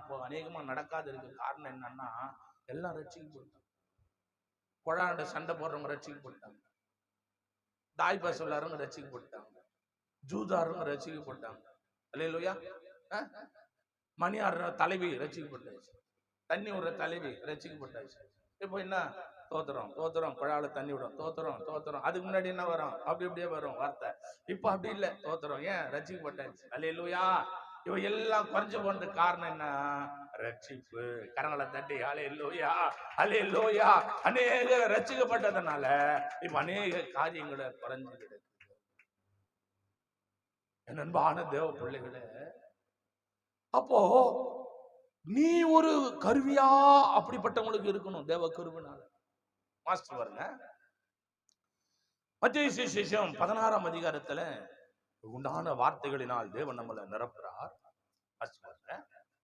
இப்போ அநேகமா நடக்காது இருக்கு. காரணம் என்னன்னா, எல்லாம் ரட்சிக்கப்பட்டாங்க. குழாண்ட சண்டை போடுறவங்க ரட்சிக்கப்பட்டாங்க, தாய்ப்பா சொல்லாரவங்க ரட்சிக்கப்பட்டாங்க, ஜூதாரவங்க ரட்சிக்கப்பட்டாங்க. அல்லேலூயா. மணி ஆடுற தலைவி ரட்சிக்கப்பட்டாச்சு, தண்ணி விடுற தலைவி ரட்சிக்கப்பட்டாச்சு. இப்போ என்ன? தோத்துறோம் தோத்துறோம், குழால தண்ணி விடும், தோத்துறோம் தோத்துறோம். அதுக்கு முன்னாடி என்ன வரும்? அப்படி அப்படியே வரும் வார்த்தை. இப்போ அப்படி இல்லை, தோத்துறோம். ஏன்? ரட்சிக்கப்பட்டாச்சு. அல்லேலூயா. இவ எல்லாம் குறைஞ்சு போனதுக்கு காரணம் என்ன? ரட்சிப்பு. கரங்களை தட்டி அல்லேலூயா அல்லேலூயா. அநேக ரட்சிக்கப்பட்டதுனால இப்ப அநேக காரியங்களை குறைஞ்சு கிடக்கு. என் அன்பான தேவ பிள்ளைகளே, அப்போ நீ ஒரு கருவியா அப்படிப்பட்டவங்களுக்கு இருக்கணும் தேவ கருவினால. மாஸ்டர் வருங்க, மத்தேயு சுவிசேஷம் 16ஆம் அதிகாரத்துல உண்டான வார்த்தைகளினால் தேவன் நம்மளை நிரப்புறார்.